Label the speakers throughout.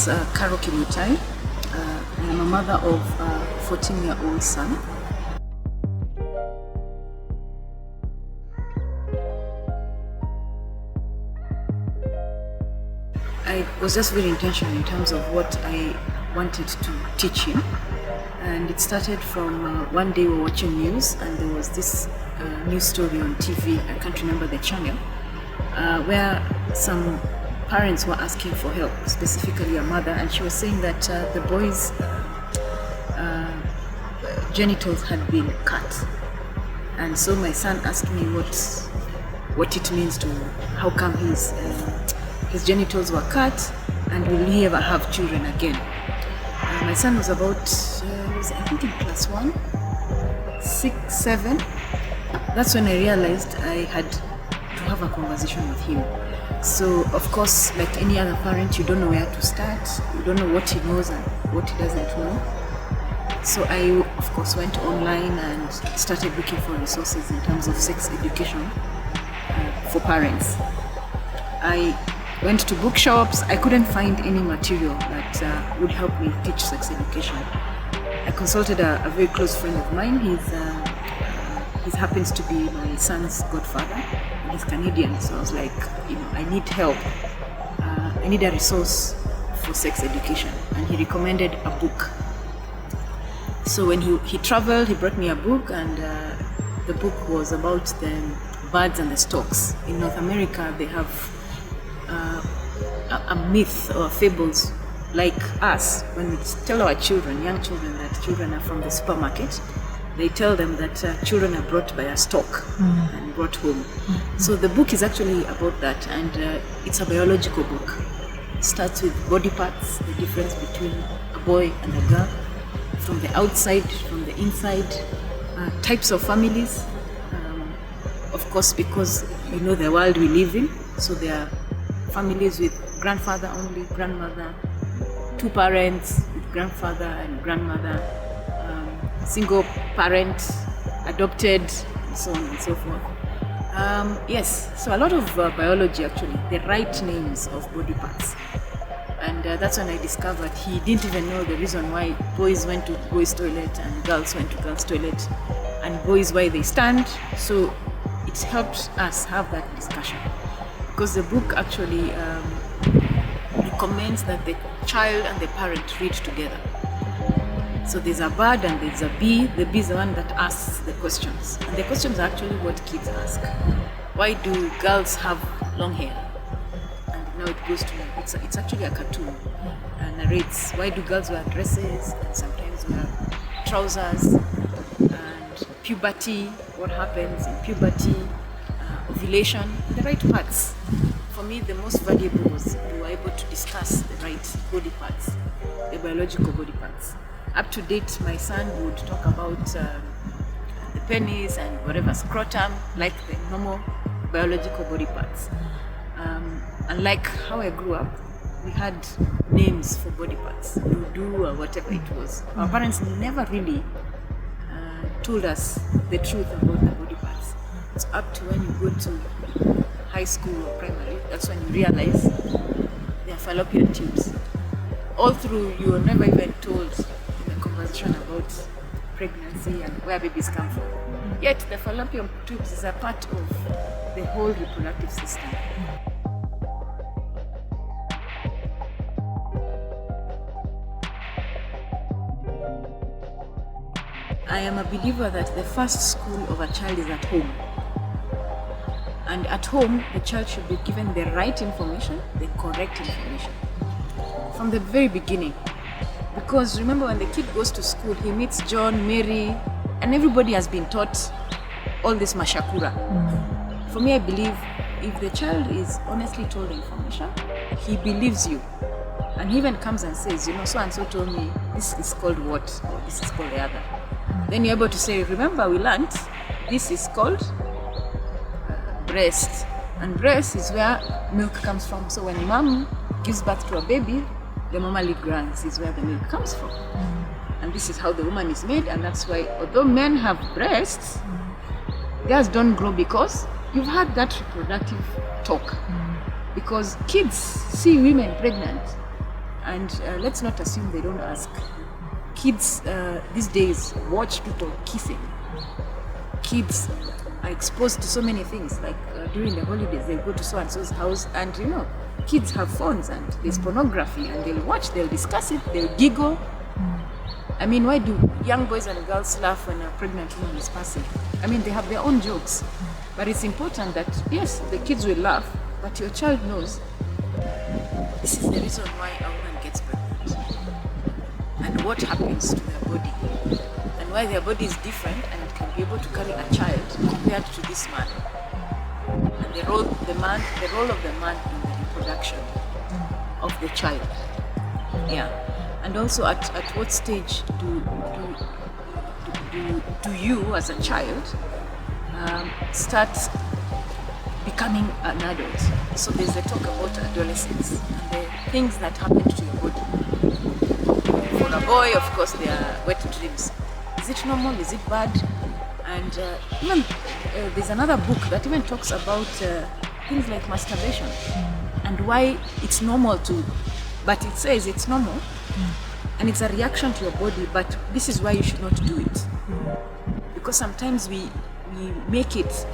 Speaker 1: is Kimutai. I am a mother of a 14-year-old son. I was just very intentional in terms of what I wanted to teach him. And it started from one day we were watching news, and there was this news story on TV, I can't remember the channel, where some parents were asking for help, specifically a mother, and she was saying that the boy's genitals had been cut. And so my son asked me what it means to, how come his genitals were cut, and will he ever have children again? My son was about, I think in class 1, 6, 7. That's when I realized I had to have a conversation with him. So of course, like any other parent, you don't know where to start. You don't know what he knows and what he doesn't know. So I, of course, went online and started looking for resources in terms of sex education for parents. I went to bookshops. I couldn't find any material that would help me teach sex education. I consulted a very close friend of mine. He happens to be my son's godfather. He's Canadian, so I was like, I need help. I need a resource for sex education, and he recommended a book. So when he traveled, he brought me a book, and the book was about the birds and the storks. In North America, they have a myth or fables like us. When we tell our children, young children, that children are from the supermarket, they tell them that children are brought by a stork and brought home. So the book is actually about that, and it's a biological book. It starts with body parts, the difference between a boy and a girl, from the outside, from the inside, types of families. Of course, because the world we live in, so there are families with grandfather only, grandmother, 2 parents with grandfather and grandmother, single parent, adopted, and so on and so forth. Yes, so a lot of biology actually, the right names of body parts. And that's when I discovered he didn't even know the reason why boys went to boys' toilet and girls went to girls' toilet, and boys why they stand. So it helped us have that discussion, because the book actually recommends that the child and the parent read together. So there's a bird and there's a bee. The bee is the one that asks the questions, and the questions are actually what kids ask. Why do girls have long hair? And now it goes to, it's actually a cartoon, and narrates why do girls wear dresses and sometimes wear trousers, and puberty, what happens in puberty, ovulation, the right parts. For me, the most valuable was we were able to discuss the right body parts, the biological body parts. Up to date, my son would talk about the penis and whatever, scrotum, like the normal biological body parts. Unlike how I grew up, we had names for body parts, doo-doo or whatever it was. Our parents never really told us the truth about the body parts. It's up to when you go to high school or primary, that's when you realize they are fallopian tubes. All through, you were never even told in a conversation about pregnancy and where babies come from. Yet the fallopian tubes is a part of the whole reproductive system. I am a believer that the first school of a child is at home. And at home, the child should be given the right information, the correct information, from the very beginning. Because remember, when the kid goes to school, he meets John, Mary, and everybody has been taught all this mashakura. For me, I believe if the child is honestly told the information, he believes you. And he even comes and says, so and so told me this is called what, or this is called the other. Then you're able to say, remember, we learned this is called breast, and breast is where milk comes from. So when mom gives birth to a baby, the mammary glands is where the milk comes from. And this is how the woman is made, and that's why although men have breasts, theirs don't grow, because you've had that reproductive talk. Because kids see women pregnant And let's not assume they don't ask. Kids these days watch people kissing. Kids are exposed to so many things, like during the holidays they go to so and so's house, and kids have phones and there's pornography, and they'll watch, they'll discuss it, they'll giggle. I mean, why do young boys and girls laugh when a pregnant woman is passing? I mean, they have their own jokes, but it's important that yes, the kids will laugh, but your child knows this is the reason why a woman gets pregnant and what happens to their body and why their body is different and it can be able to carry a child compared to this man, and the role of the man in the reproduction of the child. Yeah. And also at what stage do you as a child start becoming an adult? So there's the talk about adolescence and the things that happen to your body. For a boy, of course, there are wet dreams. Is it normal? Is it bad? And even there's another book that even talks about things like masturbation and why it's normal to, but it says it's normal. And it's a reaction to your body, but this is why you should not do it. Because sometimes we make it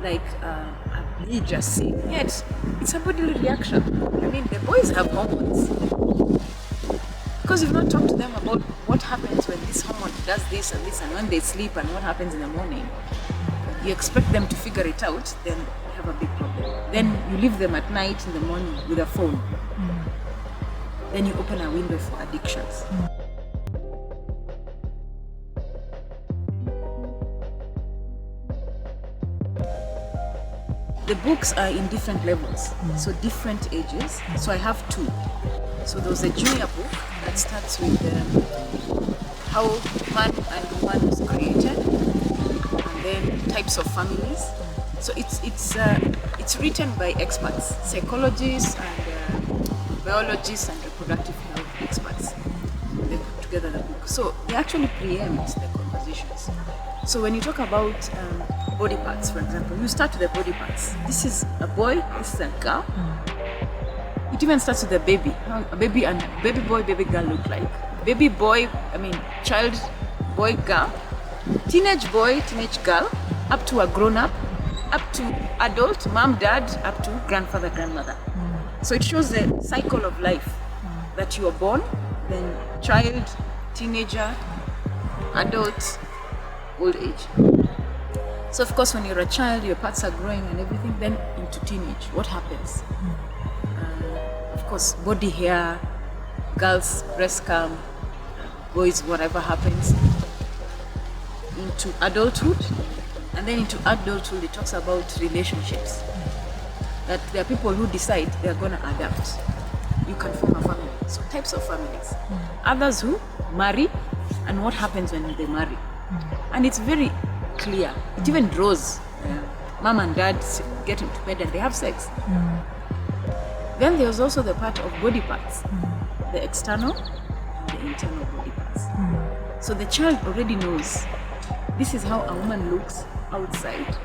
Speaker 1: like a religious sin, yet it's a bodily reaction. I mean, the boys have hormones. Because you've not talked to them about what happens when this hormone does this and this, and when they sleep and what happens in the morning. You expect them to figure it out, then you have a big problem. Then you leave them at night, in the morning, with a phone. Then you open a window for addictions. The books are in different levels, so different ages. So I have two. So there's a junior book that starts with how man and woman was created, and then types of families. So it's written by experts, psychologists and biologists and reproductive health experts. They put together the book. So they actually preempt the conversations. So when you talk about body parts, for example, you start with the body parts. This is a boy, this is a girl. It even starts with a baby. How a baby and baby boy, baby girl look like. Baby boy, child, boy, girl. Teenage boy, teenage girl, up to a grown up, up to adult, mom, dad, up to grandfather, grandmother. So it shows the cycle of life, that you are born, then child, teenager, adult, old age. So of course when you're a child, your parts are growing and everything, then into teenage, what happens? Of course, body hair, girls, breast cam, boys, whatever happens, into adulthood. And then into adulthood, it talks about relationships. That there are people who decide they're going to adapt. You can form a family. So types of families. Others who marry, and what happens when they marry. And it's very clear. It even draws. Mom and dad get into bed and they have sex. Then there's also the part of body parts. The external and the internal body parts. So the child already knows this is how a woman looks outside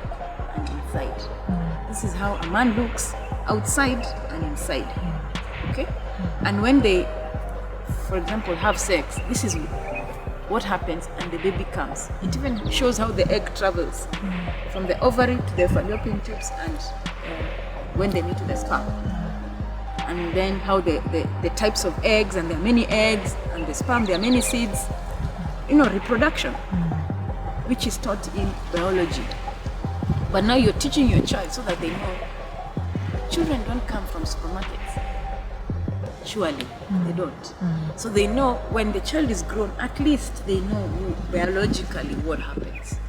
Speaker 1: and inside. This is how a man looks outside and inside. Okay? And when they, for example, have sex, this is what happens, and the baby comes. It even shows how the egg travels from the ovary to the fallopian tubes, and when they meet with the sperm. And then how the types of eggs, and there are many eggs, and the sperm, there are many seeds. Reproduction, which is taught in biology. But now you're teaching your child so that they know children don't come from supermarkets. Surely, they don't. So they know when the child is grown, at least they know biologically what happens.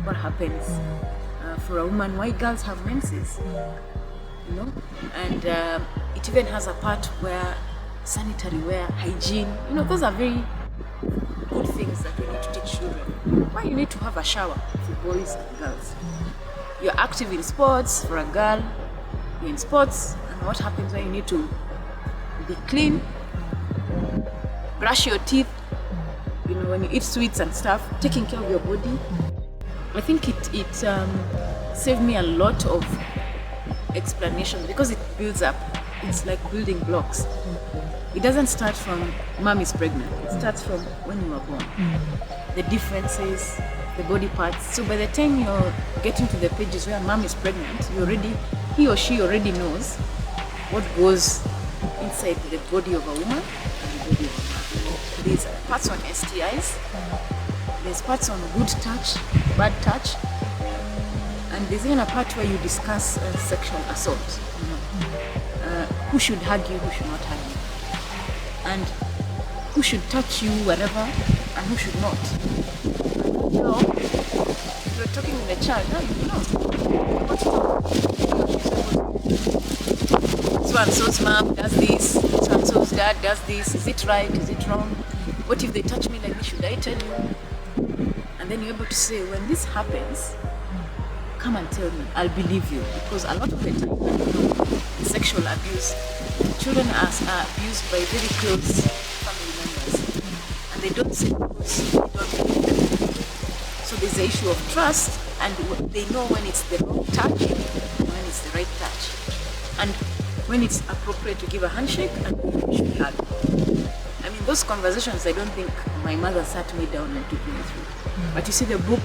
Speaker 1: What happens for a woman, why girls have menses. And it even has a part where sanitary wear, hygiene, those are very good things that we need to teach children. Why you need to have a shower for boys and girls. You're active in sports. For a girl, you're in sports, and what happens when you need to be clean, brush your teeth, when you eat sweets and stuff, taking care of your body. I think it saved me a lot of explanation because it builds up. It's like building blocks. It doesn't start from mom is pregnant. It starts from when you were born. The differences, the body parts. So by the time you're getting to the pages where mom is pregnant, he or she already knows what goes inside the body of a woman and the body of a man. There's parts on STIs, there's parts on good touch, bad touch, and there's even a part where you discuss sexual assault. Who should hug you, who should not hug you, and who should touch you, whatever, and who should not. And you know, if you're talking with a child, now you know what so and so's mom does this, so and so's dad does this. Is it right? Is it wrong? What if they touch me like this? Should I tell you? And then you're able to say, when this happens, come and tell me. I'll believe you, because a lot of the time, in sexual abuse, children are abused by very close family members, and they don't say because they don't believe them. So there's the issue of trust, and they know when it's the wrong touch and when it's the right touch, and when it's appropriate to give a handshake and when you should hug. I mean, those conversations, I don't think my mother sat me down and took me through. But you see, the book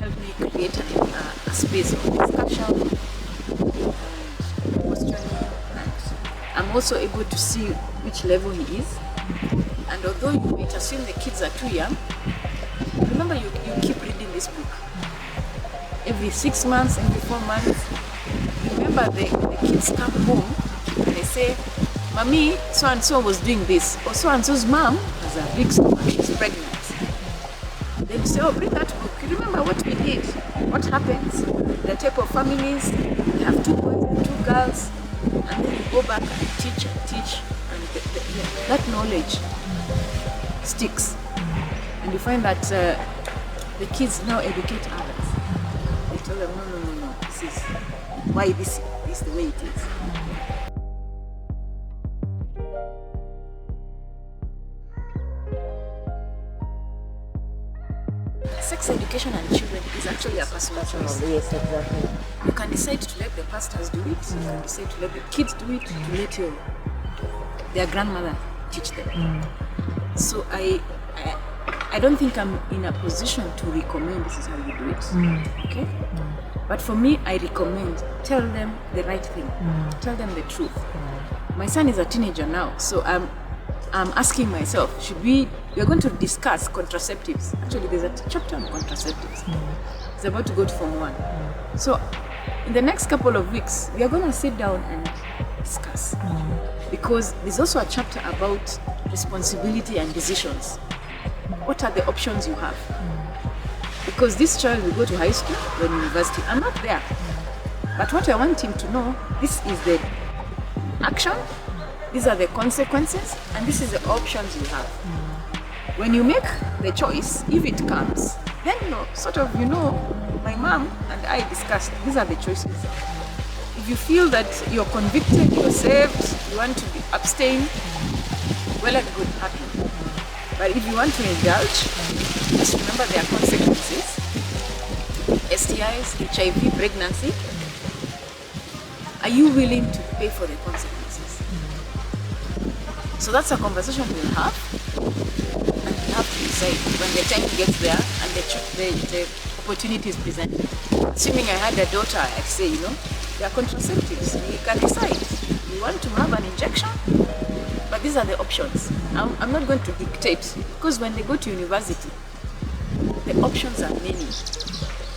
Speaker 1: helped me create a space of discussion and questioning, and I'm also able to see which level he is. And although you might assume the kids are too young, remember you keep reading this book. Every 6 months, every 4 months, remember the kids come home and they say, Mommy, so-and-so was doing this, or so-and-so's mom has a big stomach, she's pregnant. Then you say, oh, bring that book. You remember what we did, what happens, the type of families, we have 2 boys and 2 girls, and then you go back and teach, and that knowledge sticks. And you find that the kids now educate others. They tell them, no, this is why this is the way it is. Sex education and children is actually a personal choice.
Speaker 2: Yes, exactly.
Speaker 1: You can decide to let the pastors do it, you can decide to let the kids do it, to let their grandmother teach them. So I don't think I'm in a position to recommend this is how you do it. Okay? But for me, I recommend tell them the right thing. Tell them the truth. My son is a teenager now, so I'm asking myself, we're going to discuss contraceptives. Actually, there's a chapter on contraceptives. It's about to go to Form 1. So in the next couple of weeks, we are going to sit down and discuss. Because there's also a chapter about responsibility and decisions. What are the options you have? Because this child will go to high school or university. I'm not there. But what I want him to know, this is the action, these are the consequences, and this is the options you have. When you make the choice, if it comes, then my mom and I discussed, these are the choices. If you feel that you're convicted, you're saved, you want to abstain, well and good, happy. But if you want to indulge, just remember there are consequences. STIs, HIV, pregnancy. Are you willing to pay for the consequences? So that's a conversation we'll have, and we have to decide when the time gets there and the opportunity is presented. Assuming I had a daughter, I'd say, there are contraceptives. We can decide. We want to have an injection, but these are the options. I'm not going to dictate, because when they go to university, the options are many.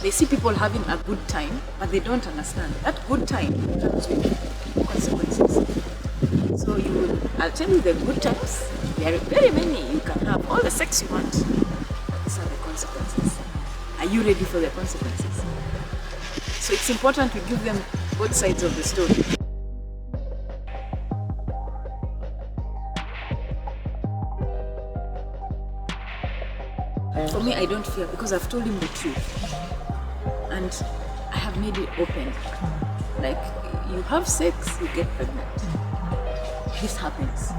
Speaker 1: They see people having a good time, but they don't understand. That good time comes with consequences. So I'll tell you the good times. There are very many. You can have all the sex you want, but these are the consequences. Are you ready for the consequences? So it's important to give them both sides of the story. For me, I don't fear, because I've told him the truth. And I have made it open. Like, you have sex, you get pregnant. This happens.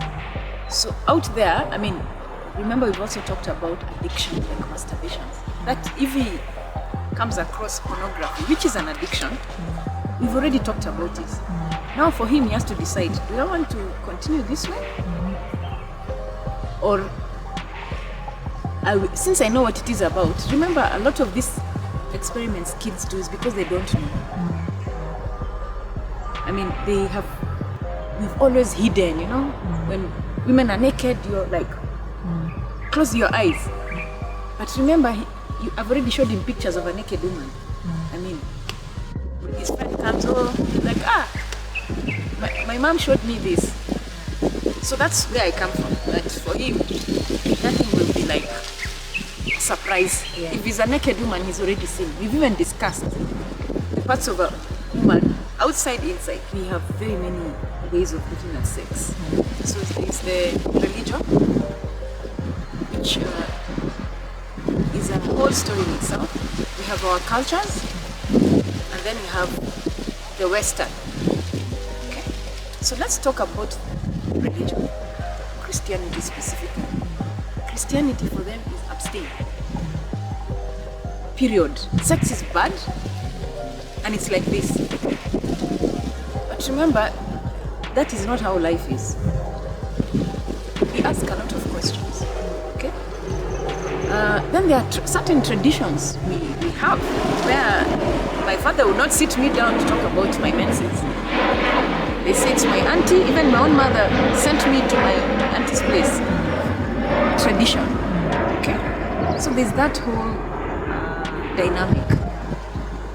Speaker 1: So out there, remember we've also talked about addiction, like masturbation. That if he comes across pornography, which is an addiction, we've already talked about it. Now for him, he has to decide, do I want to continue this way? Or since I know what it is about, remember a lot of these experiments kids do is because they don't know. I mean, we've always hidden, when women are naked, you're like, close your eyes. But remember, I've already showed him pictures of a naked woman. I mean, when his friend comes, he's like, my mom showed me this. So that's where I come from. That for him, nothing will be like a surprise. Yeah. If he's a naked woman, he's already seen. We've even discussed the parts of a woman, outside, inside. We have very many ways of looking at sex. So there's the religion, which is a whole story in itself. We have our cultures, and then we have the Western. Okay? So let's talk about religion, Christianity specifically. Christianity for them is abstain. Period. Sex is bad, and it's like this. But remember, that is not how life is. We ask a lot of questions. Okay? Then there are certain traditions we have where my father would not sit me down to talk about my menses. They say it's my auntie, even my own mother sent me to my auntie's place. Tradition. Okay? So there's that whole dynamic.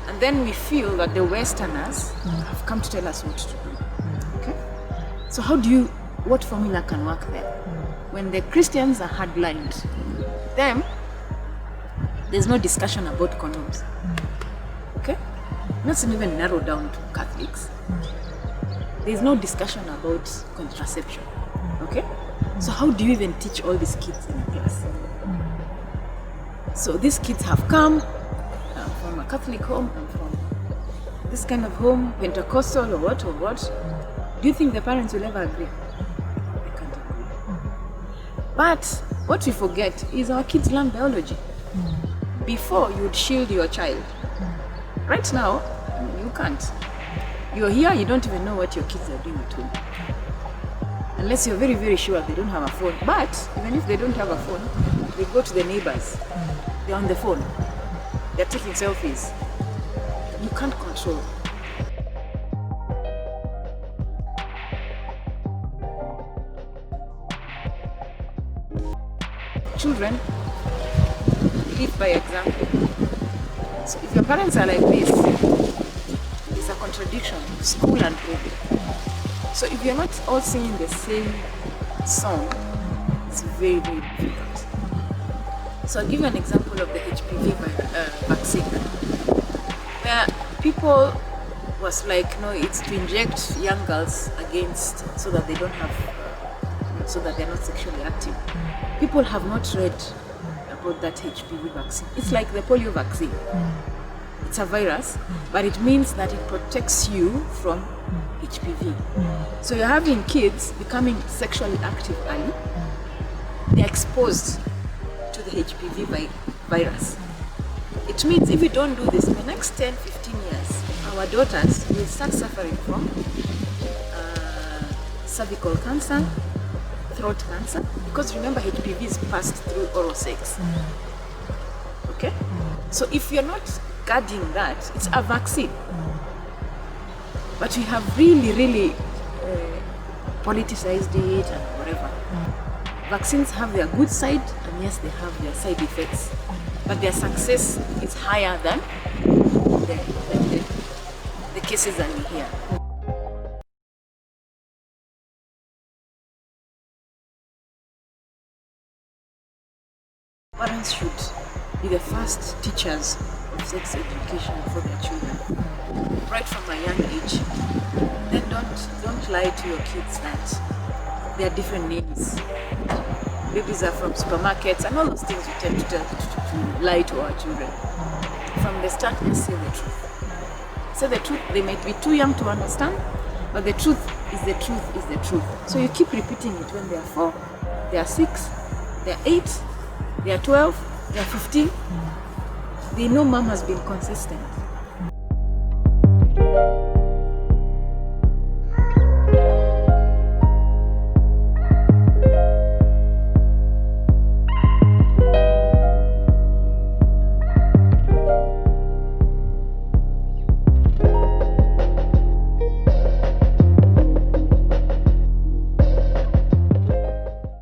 Speaker 1: And then we feel that the Westerners have come to tell us what to do. Okay? So what formula can work there? When the Christians are hardlined, there's no discussion about condoms. Okay? Not even narrowed down to Catholics. There's no discussion about contraception. Okay? So how do you even teach all these kids in a class? So these kids have come from a Catholic home and from this kind of home, Pentecostal or what. Do you think the parents will ever agree? They can't agree. But what we forget is our kids learn biology. Before, you would shield your child. Right now, you can't. You're here, you don't even know what your kids are doing at home. Unless you're very, very sure they don't have a phone. But even if they don't have a phone, they go to the neighbors. They're on the phone. They're taking selfies. You can't control. Children live by example. So if your parents are like this, it's a contradiction, school and home. So if you're not all singing the same song, it's very, very difficult. So I'll give you an example of the HPV vaccine, where people was like, no, it's to inject young girls against, so that they don't have, so that they're not sexually active. People have not read about that HPV vaccine. It's like the polio vaccine. It's a virus, but it means that it protects you from HPV. So you're having kids becoming sexually active early. They're exposed to the HPV virus. It means if we don't do this in the next 10, 15 years, our daughters will start suffering from cervical cancer, throat cancer, because remember HPV is passed through oral sex. Okay? So if you're not guarding that, it's a vaccine. But we have really, really politicized it and whatever. Vaccines have their good side, and yes, they have their side effects. But their success is higher than the cases that we hear. Parents should be the first teachers of sex education for their children, right from a young age. Then don't lie to your kids that there are different names. Babies are from supermarkets and all those things we tend to lie to our children. From the start, let's say the truth. Say the truth. They might be too young to understand, but the truth is the truth is the truth. So you keep repeating it when they are 4, they are 6, they are 8, they are 12, they are 15. They know mom has been consistent.